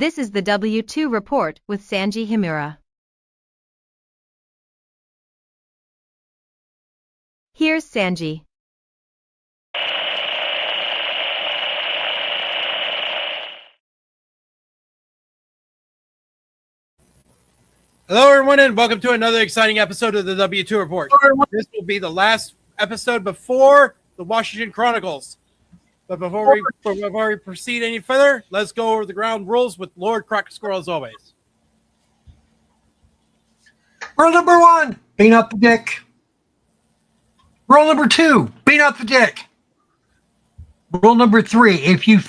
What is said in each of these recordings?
This is the W2 report with Sanji Himura. Here's Sanji. Hello, everyone, and welcome to another exciting episode of the W2 Report. This will be the last episode before the Washington Chronicles. But before we proceed any further, let's go over the ground rules with Lord Crocosquirrel as always. Rule number 1, beat up the dick. Rule number 2, beat up the dick. Rule number 3, if you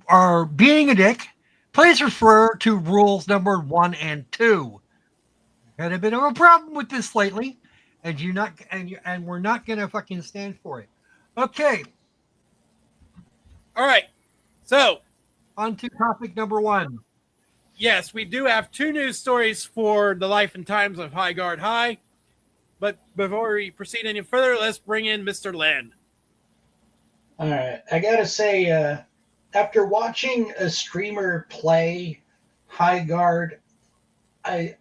are being a dick, please refer to rules number 1 and 2. Had a bit of a problem with this lately, and we're not gonna fucking stand for it. Okay. All right. So on to topic number 1. Yes, we do have 2 news stories for the life and times of Highguard High. But before we proceed any further, let's bring in Mr. Len. All right. I gotta say, after watching a streamer play Highguard, I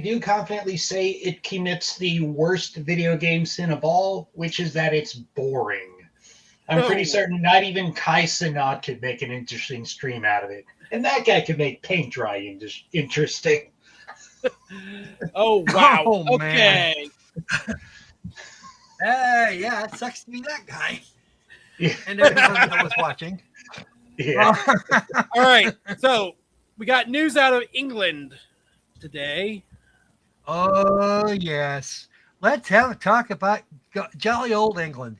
do confidently say it commits the worst video game sin of all, which is that it's boring. I'm pretty certain not even Kai Cenat could make an interesting stream out of it. And that guy could make paint dry interesting. Oh, wow. Oh, okay. Yeah, it sucks to be that guy. Yeah. And everyone that was watching. Yeah. All right. So we got news out of England today. Oh, yes. Let's have a talk about jolly old England.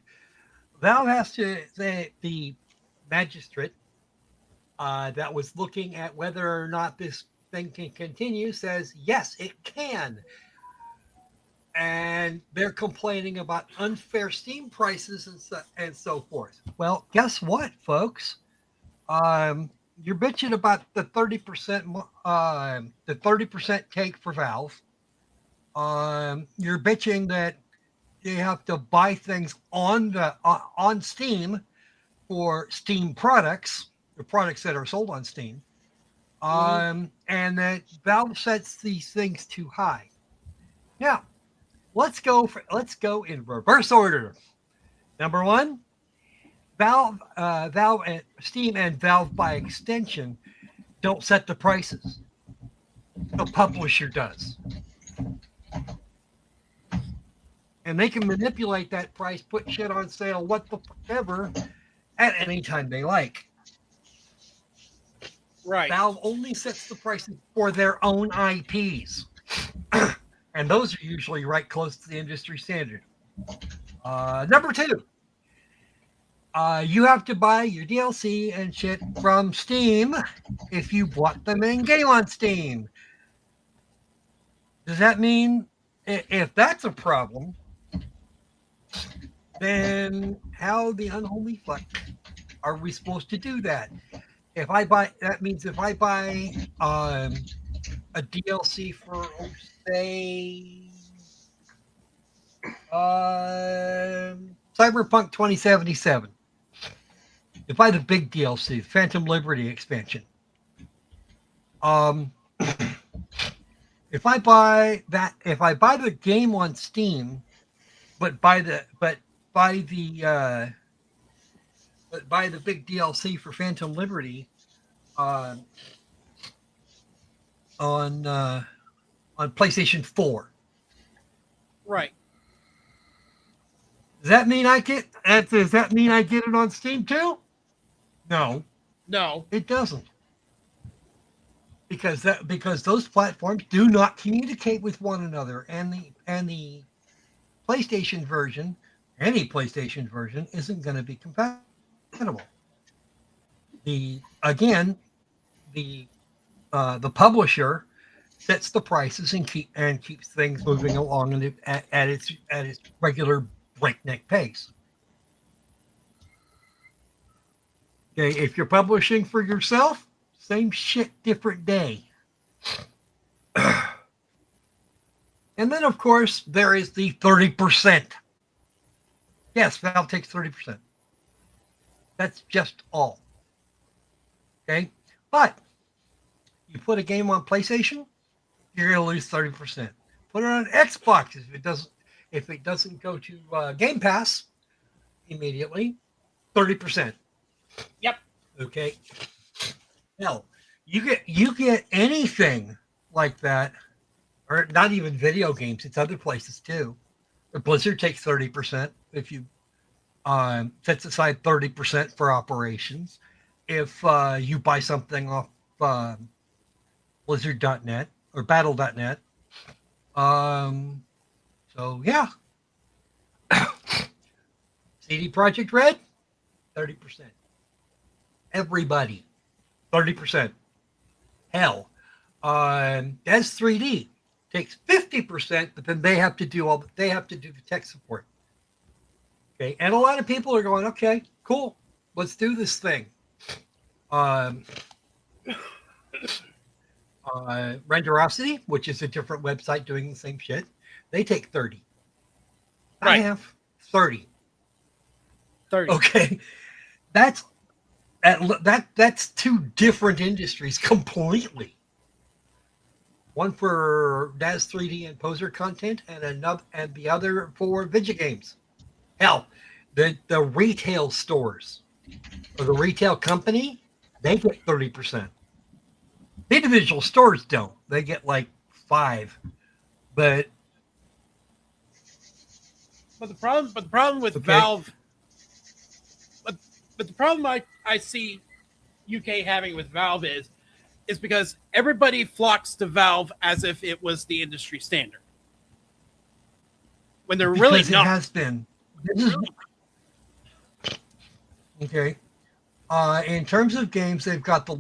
Valve has to say the magistrate that was looking at whether or not this thing can continue says, yes, it can. And they're complaining about unfair Steam prices and so forth. Well, guess what, folks? You're bitching about the 30% take for Valve. You're bitching that you have to buy things on Steam for Steam products, the products that are sold on Steam, and that Valve sets these things too high. Now, let's go in reverse order. Number 1, Valve and Steam and Valve by extension don't set the prices. The publisher does. And they can manipulate that price, put shit on sale, whatever, at any time they like. Right. Valve only sets the prices for their own IPs. And those are usually right close to the industry standard. Number 2, you have to buy your DLC and shit from Steam if you bought them in game on Steam. Does that mean if that's a problem, then how the unholy fuck are we supposed to do that? That means if I buy a DLC for, say, Cyberpunk 2077. If I buy the big DLC, Phantom Liberty expansion. If I buy the game on Steam, but buy the big DLC for Phantom Liberty on PlayStation 4. Right. Does that mean I get it on Steam too? No, it doesn't. Because those platforms do not communicate with one another, and the PlayStation version, any PlayStation version, isn't going to be compatible. The publisher sets the prices and keeps things moving along at its regular breakneck pace. Okay, if you're publishing for yourself, same shit, different day. And then, of course, there is the 30%. Yes, Valve takes 30%. That's just all. Okay, but you put a game on PlayStation, you're going to lose 30%. Put it on Xbox if it doesn't go to Game Pass immediately, 30%. Yep. Okay. Hell, you get anything like that, or not even video games. It's other places too. The Blizzard takes 30% if you sets aside 30% for operations. If you buy something off Blizzard.net or Battle.net. So yeah. CD Projekt Red, 30%. Everybody, 30%. Hell, Des 3D takes 50%, but then they have to do the tech support. Okay, and a lot of people are going, okay, cool, let's do this thing. Renderosity, which is a different website doing the same shit, they take 30. Right. I have 30. 30. Okay, that's two different industries completely. One for DAS 3D and poser content, and the other for video games. Hell, the retail stores or the retail company, they get 30%. The individual stores don't. They get like 5%. But the problem with Valve, but the problem I see UK having with Valve is because everybody flocks to Valve as if it was the industry standard, when they're really because not. it has been. Okay. In terms of games, they've got the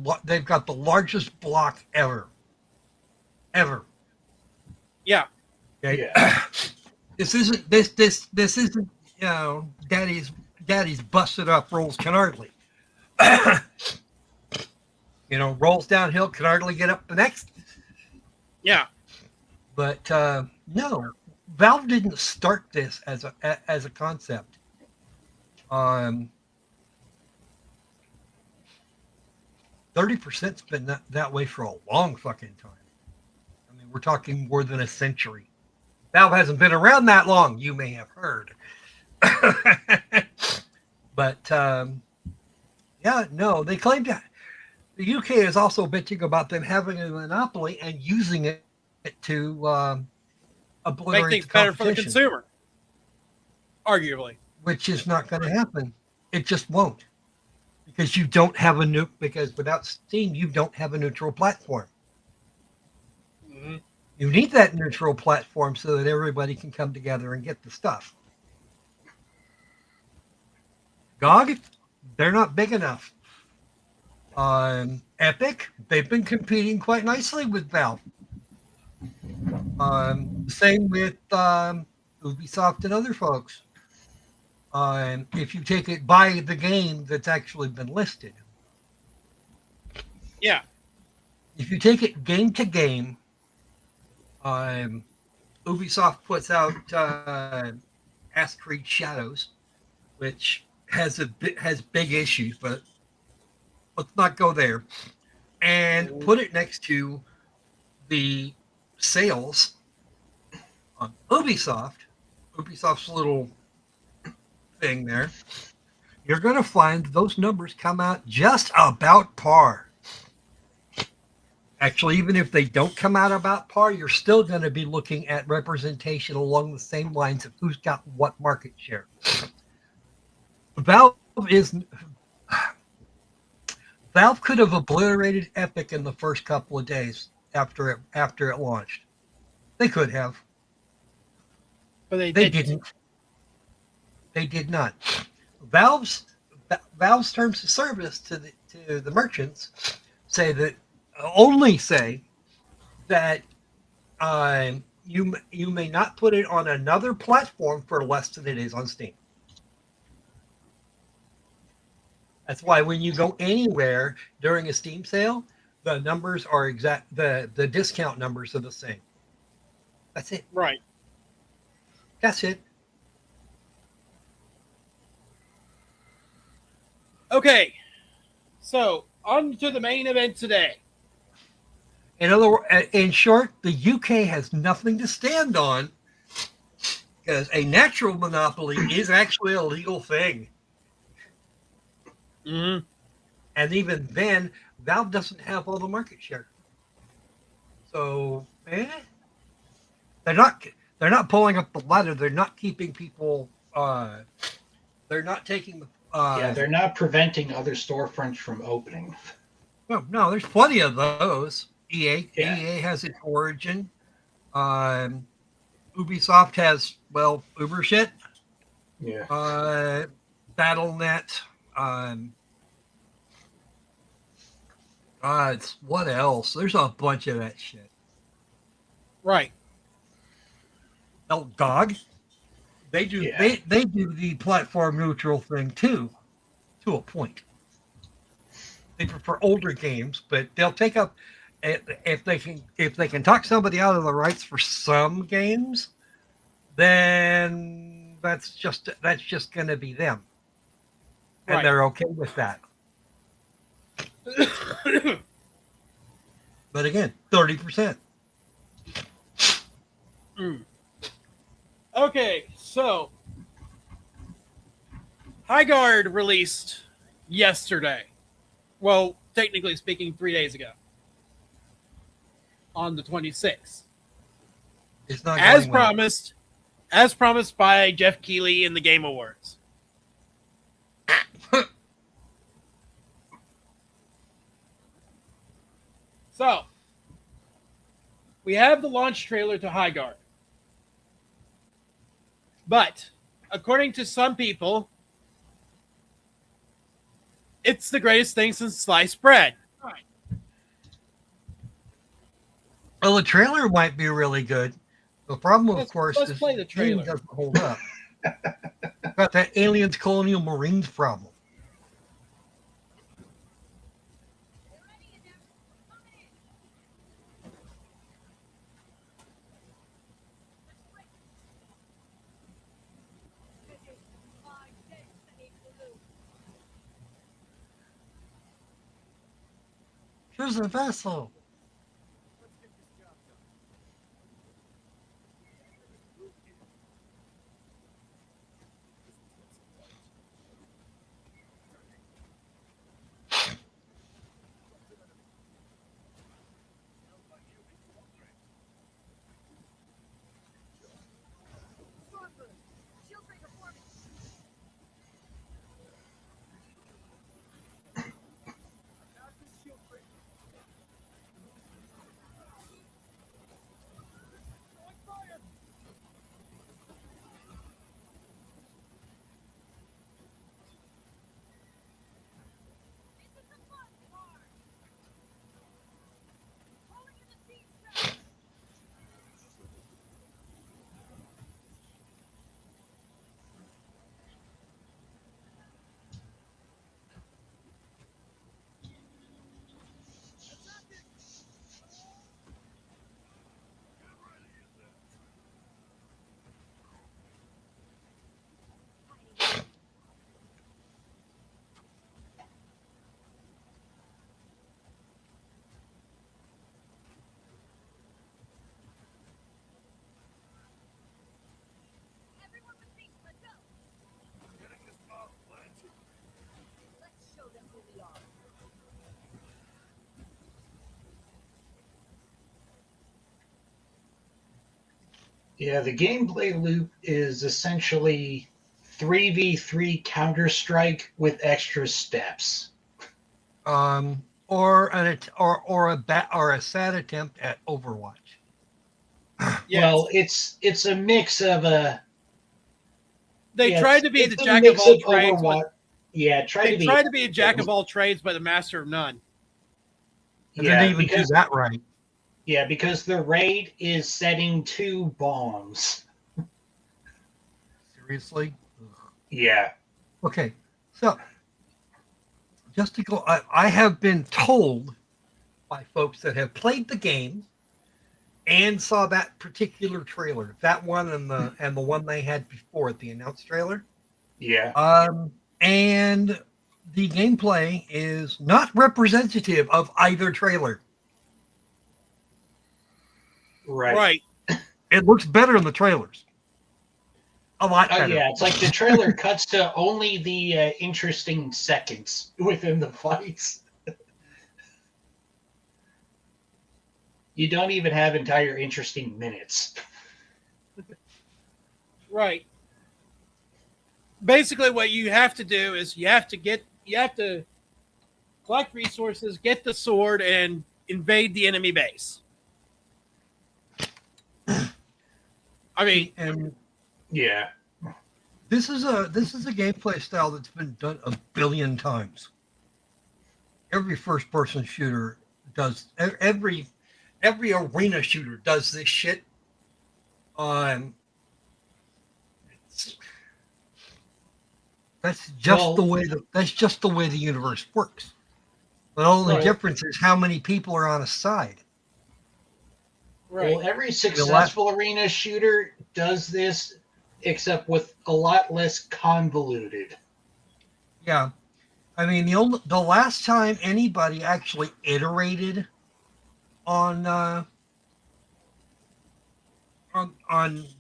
largest block ever. Yeah. Okay. Yeah. This isn't daddy's busted up rolls can hardly. Rolls downhill can hardly get up the next. Yeah. But no, Valve didn't start this as a concept. 30%'s been that way for a long fucking time. I mean, we're talking more than a century. Valve hasn't been around that long, you may have heard. But yeah, no, they claim to. The UK is also bitching about them having a monopoly and using it to obliterate Make things the better for the competition, consumer, arguably. which is not going to happen. It just won't, because you don't have because without Steam, you don't have a neutral platform. Mm-hmm. You need that neutral platform so that everybody can come together and get the stuff. GOG, they're not big enough. Epic, they've been competing quite nicely with Valve. Same with Ubisoft and other folks. If you take it by the game that's actually been listed. Yeah. If you take it game to game, Ubisoft puts out Assassin's Creed Shadows, which has big issues, but let's not go there. And put it next to the sales on Ubisoft's little thing there. You're going to find those numbers come out just about par. Actually, even if they don't come out about par, you're still going to be looking at representation along the same lines of who's got what market share. Valve could have obliterated Epic in the first couple of days after it launched. They could have. But they didn't. They did not. Valve's terms of service to the merchants only say that you may not put it on another platform for less than it is on Steam. That's why when you go anywhere during a Steam sale, the numbers are exact. The discount numbers are the same. That's it. Right. That's it. Okay. So on to the main event today. In short, the UK has nothing to stand on because a natural monopoly is actually a legal thing. Mm-hmm. And even then, Valve doesn't have all the market share. So, they're not pulling up the ladder. They're not keeping people. They're not taking. They're not preventing other storefronts from opening. No, there's plenty of those. EA Yeah. has its origin. Ubisoft has Uber shit. Yeah. BattleNet. It's what else? There's a bunch of that shit. Right. GOG. They do. Yeah. They do the platform neutral thing too, to a point. They prefer older games, but they'll take up if they can talk somebody out of the rights for some games, then that's just going to be them, and they're okay with that. But again, 30%. Okay, so Highguard released yesterday. Well, technically speaking, 3 days ago. On the 26th. It's not as going well. promised by Jeff Keighley in the Game Awards. So, we have the launch trailer to Highguard. But, according to some people, it's the greatest thing since sliced bread. Well, the trailer might be really good. The problem, of course, let's is play the game trailer. doesn't hold up. Got that Aliens Colonial Marines problem. Here's a vessel. Yeah, the gameplay loop is essentially 3v3 Counter-Strike with extra steps. Or a sad attempt at Overwatch. Yes. Well, it's a mix of a. They tried to be it's the a jack of mix all trades. Overwatch. They tried to be a jack of all trades, but a master of none. And they didn't even do that right. Yeah, because the raid is setting 2 bombs. Seriously? Yeah. Okay, so just to go, I have been told by folks that have played the game and saw that particular trailer, that one and the one they had before it, the announced trailer. Yeah. And the gameplay is not representative of either trailer. Right. It looks better in the trailers. A lot better. Yeah, it's like the trailer cuts to only the interesting seconds within the fights. You don't even have entire interesting minutes. Right. Basically, what you have to do is you have to collect resources, get the sword, and invade the enemy base. I mean, And yeah, this is a gameplay style that's been done a billion times. Every first-person shooter does. Every arena shooter does this shit. That's just the way the universe works. The only difference is how many people are on a side. right. Well, every successful arena shooter does this, except with a lot less convoluted. Yeah, I mean the last time anybody actually iterated on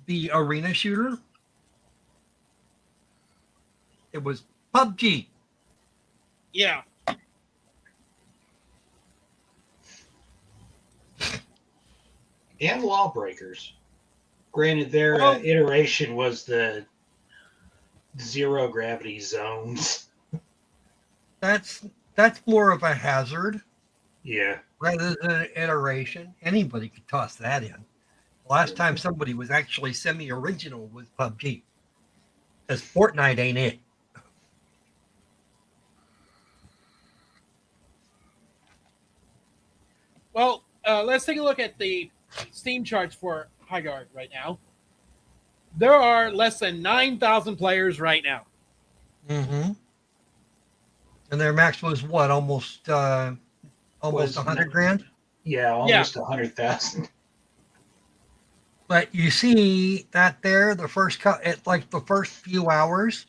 the arena shooter, it was PUBG. Yeah. And Lawbreakers. Granted, their iteration was the zero gravity zones. That's more of a hazard. Yeah. Rather than an iteration. Anybody could toss that in. The last time somebody was actually semi-original was PUBG. Because Fortnite ain't it. Well, let's take a look at the Steam charts for Highguard right now. There are less than 9,000 players right now. Mm-hmm. And their max was what? Almost 100 grand? Yeah, almost 100,000. But you see that there, the first few hours,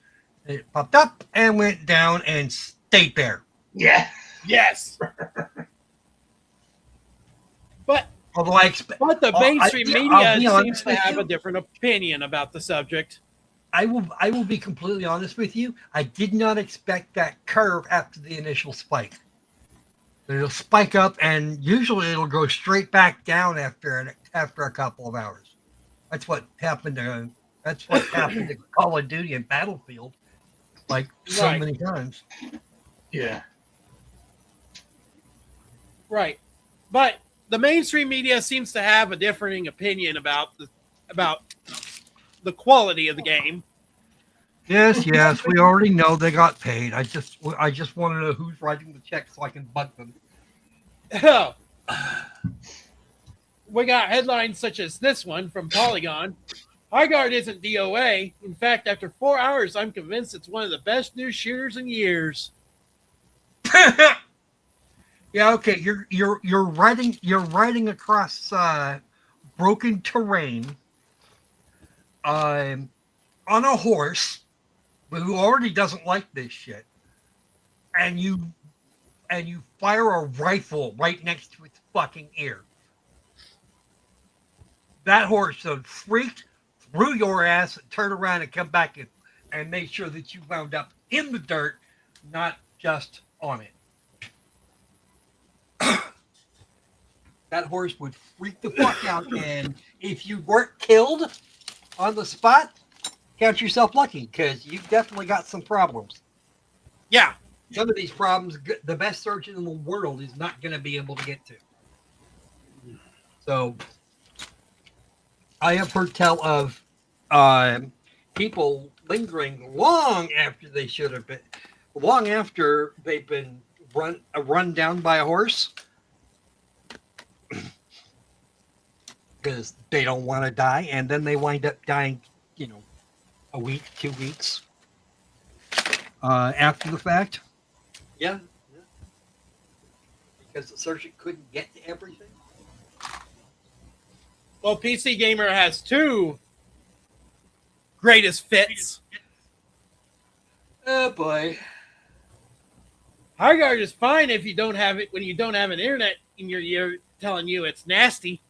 it popped up and went down and stayed there. Yeah. Yes. But the mainstream media seems to have a different opinion about the subject. I will be completely honest with you. I did not expect that curve after the initial spike. It'll spike up, and usually it'll go straight back down after a couple of hours. That's what happened to Call of Duty and Battlefield, like so many times. Yeah. Right. But the mainstream media seems to have a differing opinion about the quality of the game. Yes, we already know they got paid. I just want to know who's writing the check so I can bug them. We got headlines such as this one from Polygon. Highguard isn't DOA. In fact, after 4 hours, I'm convinced it's one of the best new shooters in years. Yeah, okay. You're riding across broken terrain on a horse who already doesn't like this shit, and you fire a rifle right next to its fucking ear. That horse would freaked through your ass, turn around and come back and make sure that you wound up in the dirt, not just on it. That horse would freak the fuck out, and if you weren't killed on the spot, count yourself lucky, because you've definitely got some problems. Yeah. Some of these problems, the best surgeon in the world is not going to be able to get to. So, I have heard tell of people lingering long after they should have been, long after they've been run down by a horse, because they don't want to die, and then they wind up dying, a week, 2 weeks after the fact. Yeah. Because the surgeon couldn't get to everything. Well, PC Gamer has 2 greatest fits. Oh boy. Highguard is fine if you don't have it when you don't have an internet in your ear telling you it's nasty.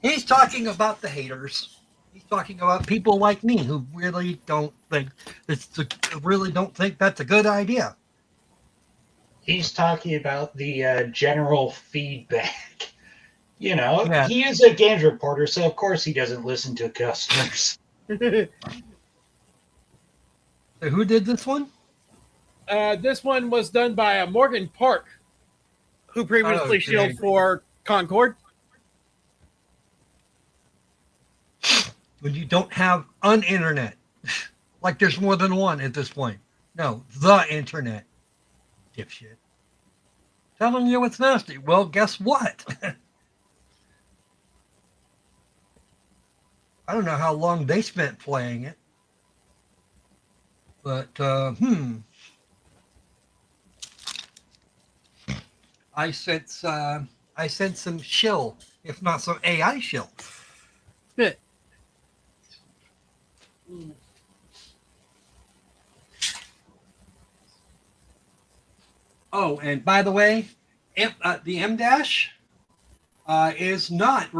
He's talking about the haters. He's talking about people like me who really don't think that's a good idea. He's talking about the general feedback. Yeah. He is a games reporter, so of course he doesn't listen to customers. So who did this one? This one was done by Morgan Park, who previously shielded for Concord. When you don't have an internet, like there's more than one at this point. No, the internet. Dipshit. Telling you it's nasty. Well, guess what? I don't know how long they spent playing it. But, I sense some shill, if not some AI shill. Oh, and by the way, the M dash is not a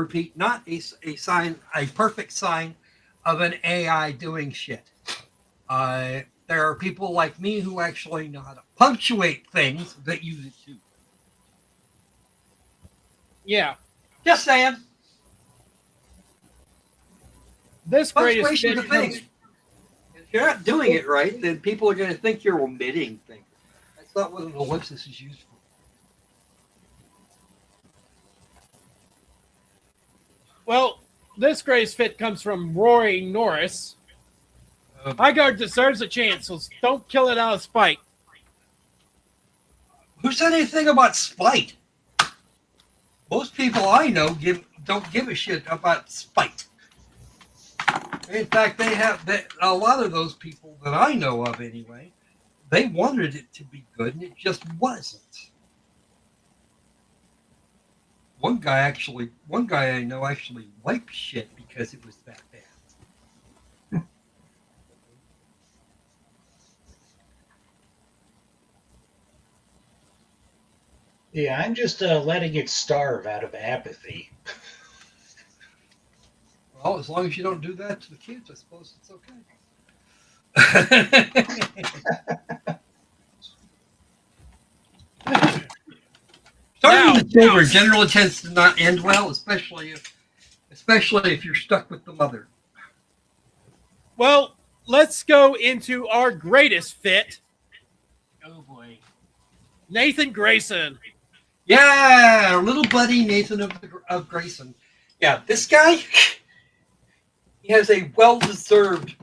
perfect sign of an AI doing shit. There are people like me who actually know how to punctuate things that use it too. Yeah. Just saying. This greatest Punctuation fit is a thing. If you're not doing it right, then people are going to think you're omitting things. That's not what an ellipsis is used for. Well, this greatest fit comes from Rory Norris. Highguard deserves a chance, so don't kill it out of spite. Who said anything about spite? Most people I know don't give a shit about spite. In fact, a lot of those people that I know of anyway, they wanted it to be good and it just wasn't. One guy I know actually wiped shit because it was that bad. Yeah, I'm just letting it starve out of apathy. Well, as long as you don't do that to the kids, I suppose it's okay. Starting with children generally tends to not end well, especially if you're stuck with the mother. Well, let's go into our greatest fit. Oh boy, Nathan Grayson. Yeah, little buddy Nathan of Grayson. Yeah, this guy, he has a well-deserved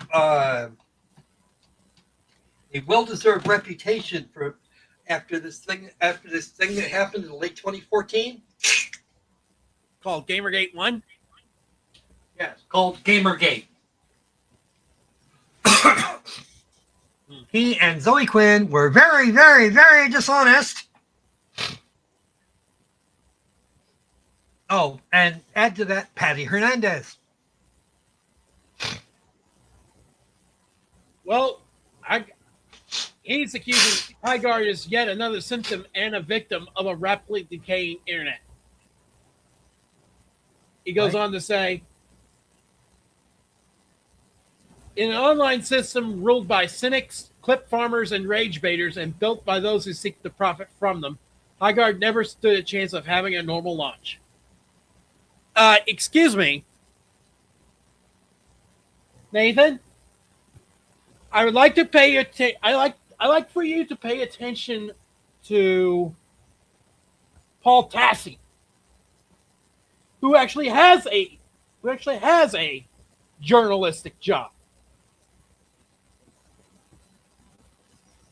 reputation for after this thing that happened in late 2014. Called Gamergate 1. Yes, called Gamergate. He and Zoe Quinn were very, very, very dishonest. Oh, and add to that, Patty Hernandez. Well, he's accusing Highguard as yet another symptom and a victim of a rapidly decaying internet. He goes on to say, in an online system ruled by cynics, clip farmers, and rage baiters, and built by those who seek to profit from them, Highguard never stood a chance of having a normal launch. Excuse me, Nathan. I would like to pay your. I like for you to pay attention to Paul Tassi, who actually has a journalistic job.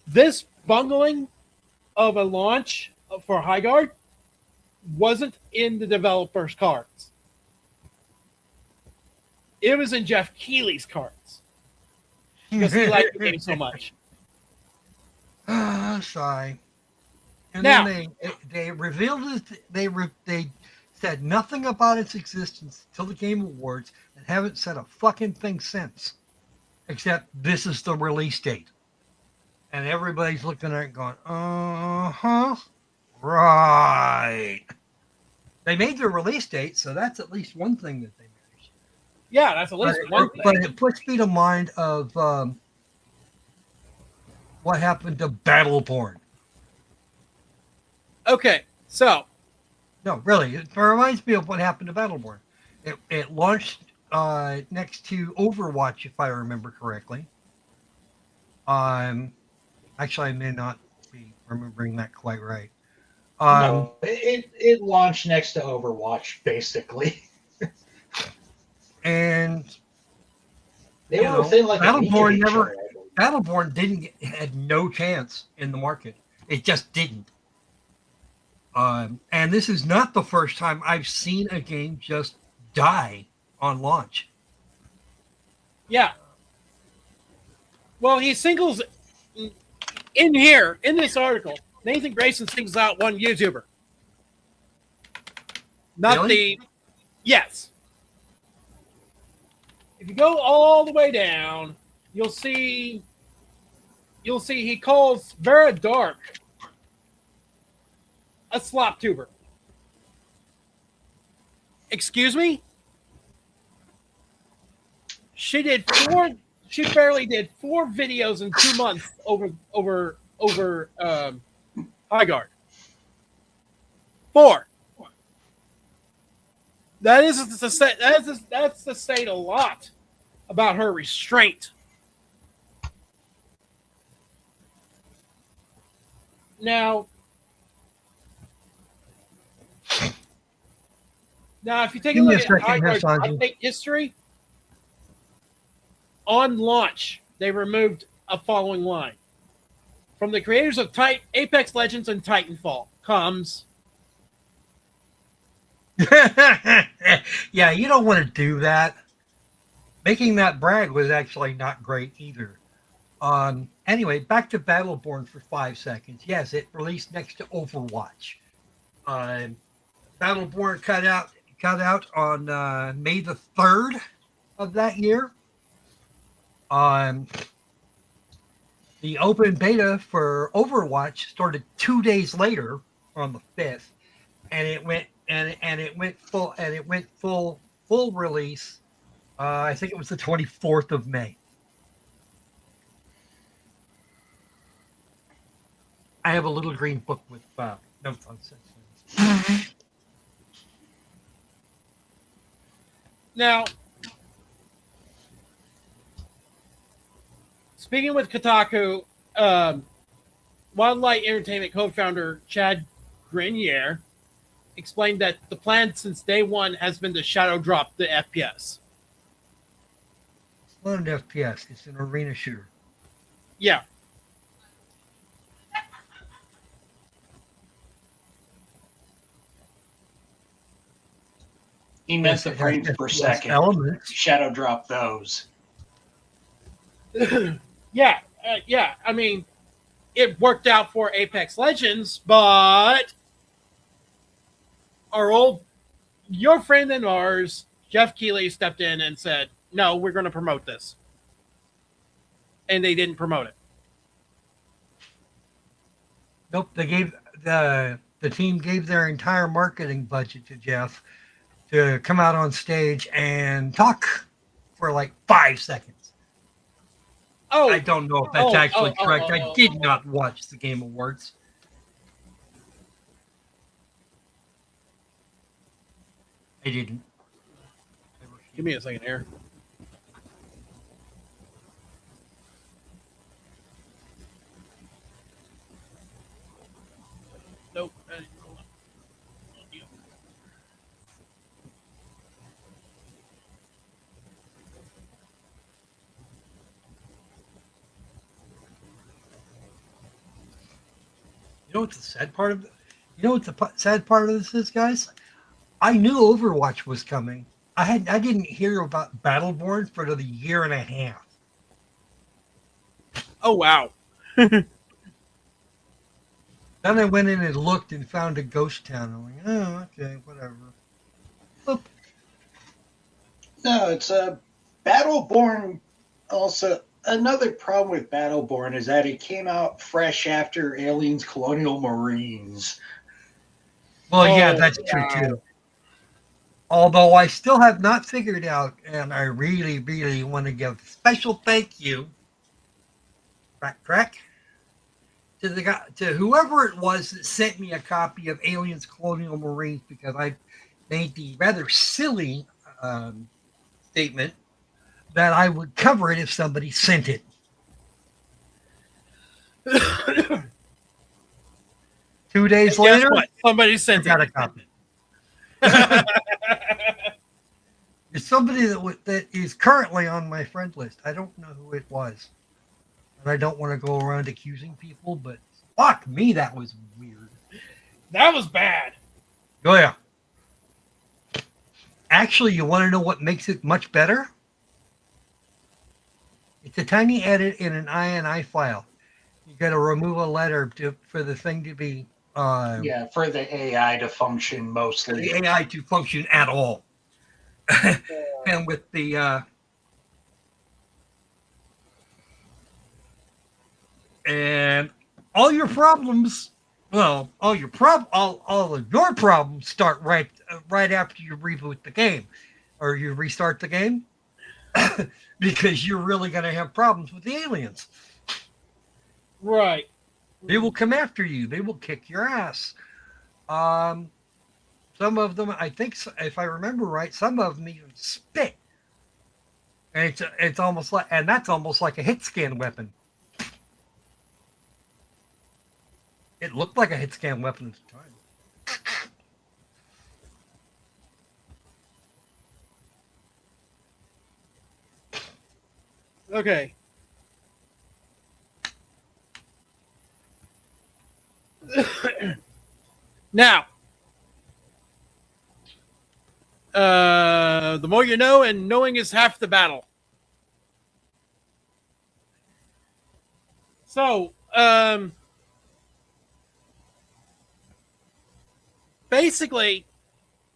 This bungling of a launch for Highguard wasn't in the developer's cards. It was in Jeff Keighley's cards because he liked the game so much. Sigh. And Now, then they revealed it. They said nothing about its existence till the Game Awards and haven't said a fucking thing since, except this is the release date. And everybody's looking at it going, uh-huh, right. They made their release date, so that's at least one thing that they managed. Yeah, that's at least one thing. But it puts me to mind of what happened to Battleborn. Okay, so. No, really, it reminds me of what happened to Battleborn. It launched next to Overwatch, if I remember correctly. Actually, I may not be remembering that quite right. No, it launched next to Overwatch, basically. And they were within like Battleborn had no chance in the market. It just didn't. And this is not the first time I've seen a game just die on launch. Yeah. Well, he singles in here, in this article, Nathan Grayson singles out one YouTuber. Not really? Yes. If you go all the way down, you'll see he calls Vera Dark a slop tuber. Excuse me? She barely did 4 videos in 2 months over Highguard. 4. That's to say a lot about her restraint. Now, if you take a look at Highguard's update history, on launch, they removed a following line. From the creators of Apex Legends and Titanfall comes... Yeah, you don't want to do that. Making that brag was actually not great either. Anyway, back to Battleborn for 5 seconds. Yes, it released next to Overwatch. Battleborn cut out on May the 3rd of that year. The open beta for Overwatch started 2 days later on the 5th, and it went full release. I think it was the 24th of May. I have a little green book with notes on sense. Now, speaking with Kotaku, Wildlight Entertainment co-founder Chad Grenier explained that the plan since day one has been to shadow drop the FPS. It's not an FPS, it's an arena shooter. Yeah. He meant the frames per second. Elements. Shadow drop those. Yeah. I mean, it worked out for Apex Legends, but your friend and ours, Jeff Keighley, stepped in and said, no, we're going to promote this. And they didn't promote it. Nope, they gave the team gave their entire marketing budget to Jeff to come out on stage and talk for like 5 seconds. Oh, I don't know if that's actually correct. I did not watch the Game Awards. I didn't. Give me a second here. Nope. Hold on. You know what the sad part of sad part of this is, guys? I knew Overwatch was coming. I didn't hear about Battleborn for the year and a half. Oh, wow. Then I went in and looked and found a ghost town. I'm like, oh, okay, whatever. No, it's a Battleborn. Also, another problem with Battleborn is that it came out fresh after Aliens Colonial Marines. Well, yeah, Oh, that's true God. too. Although I still have not figured out, and I really, really want to give special thank you, crack, to the guy, to whoever it was that sent me a copy of Aliens Colonial Marines, because I made the rather silly statement that I would cover it if somebody sent it. 2 days Guess later, what? Somebody I sent got it. a copy. It's somebody that is currently on my friend list. I don't know who it was. And I don't want to go around accusing people, but fuck me, that was weird. That was bad. Oh, yeah. Actually, you want to know what makes it much better? It's a tiny edit in an INI file. You got to remove a letter for the thing to be... Yeah, for the AI to function mostly. the AI to function at all. And with the... and all your problems... Well, all of your problems start right after you reboot the game, or you restart the game, because you're really going to have problems with the aliens. Right. They will come after you. They will kick your ass. Some of them, I think, if I remember right, some of them even spit, and it's almost like, and that's almost like a hit scan weapon. It looked like a hit scan weapon at the time. Okay. Now, the more you know, and knowing is half the battle. So, basically,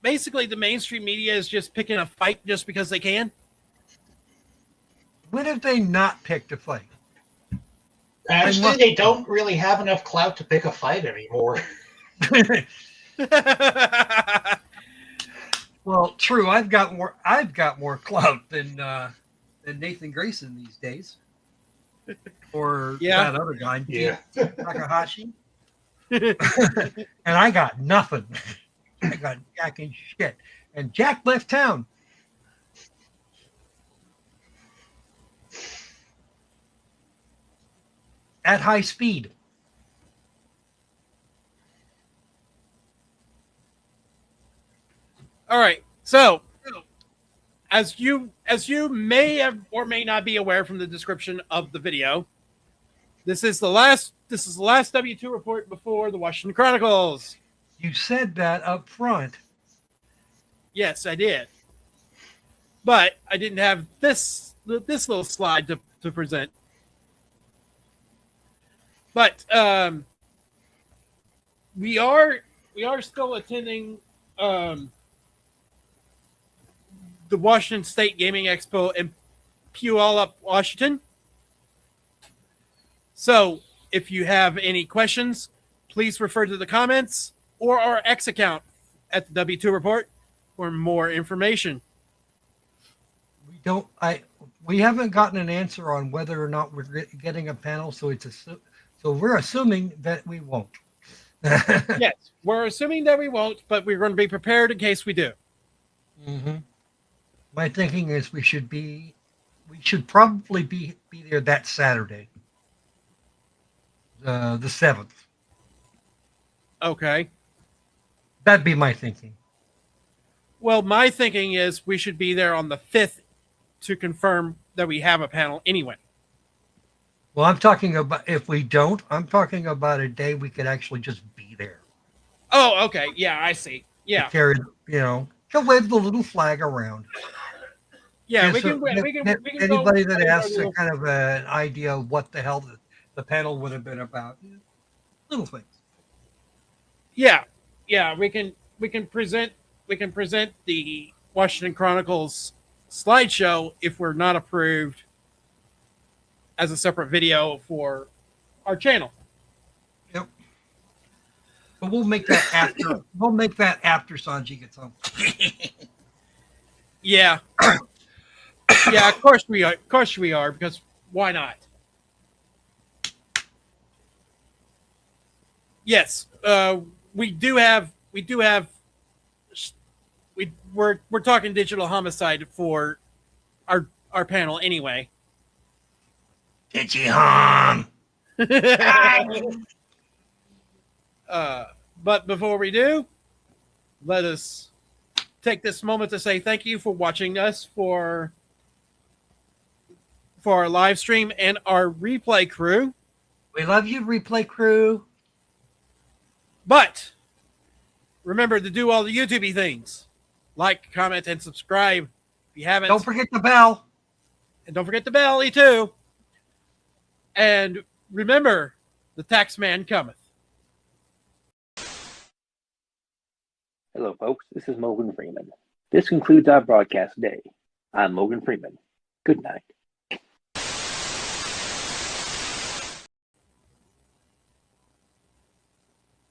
the mainstream media is just picking a fight just because they can. When have they not picked a fight? Actually, they don't really have enough clout to pick a fight anymore. Well, true. I've got more clout than Nathan Grayson these days, or that other guy, Takahashi. And I got nothing. I got Jack and shit. And Jack left town. At high speed. All right. So, as you may have or may not be aware from the description of the video, this is the last W2 report before the Washington Chronicles. You said that up front. Yes, I did. But I didn't have this little slide to present. But we are still attending the Washington State Gaming Expo in Puyallup, Washington. So if you have any questions, please refer to the comments or our X account at the W2 report for more information. We haven't gotten an answer on whether or not we're getting a panel, so we're assuming that we won't. Yes, we're assuming that we won't, but we're going to be prepared in case we do. Mm-hmm. My thinking is we should probably be there that Saturday, the 7th. Okay. That'd be my thinking. Well, my thinking is we should be there on the 5th to confirm that we have a panel anyway. Well, I'm talking about if we don't, I'm talking about a day we could actually just be there. Oh, okay. Yeah, I see. Yeah. To carry, to wave the little flag around. Yeah, And we so can anybody that asks a kind of an idea of what the hell the panel would have been about. Little things. Yeah. Yeah, we can present the Washington Chronicles slideshow if we're not approved as a separate video for our channel. Yep. But we'll make that after. We'll make that after Sanji gets home. Yeah. Yeah, of course we are. Of course we are, because why not? Yes, we're talking digital homicide for our panel anyway. Digi-hom. But before we do, let us take this moment to say thank you for watching us for our live stream and our replay crew. We love you, replay crew. But remember to do all the YouTube things. Like, comment, and subscribe if you haven't. Don't forget the bell. And don't forget the belly too. And remember, the tax man cometh. Hello, folks. This is Morgan Freeman. This concludes our broadcast today. I'm Morgan Freeman. Good night.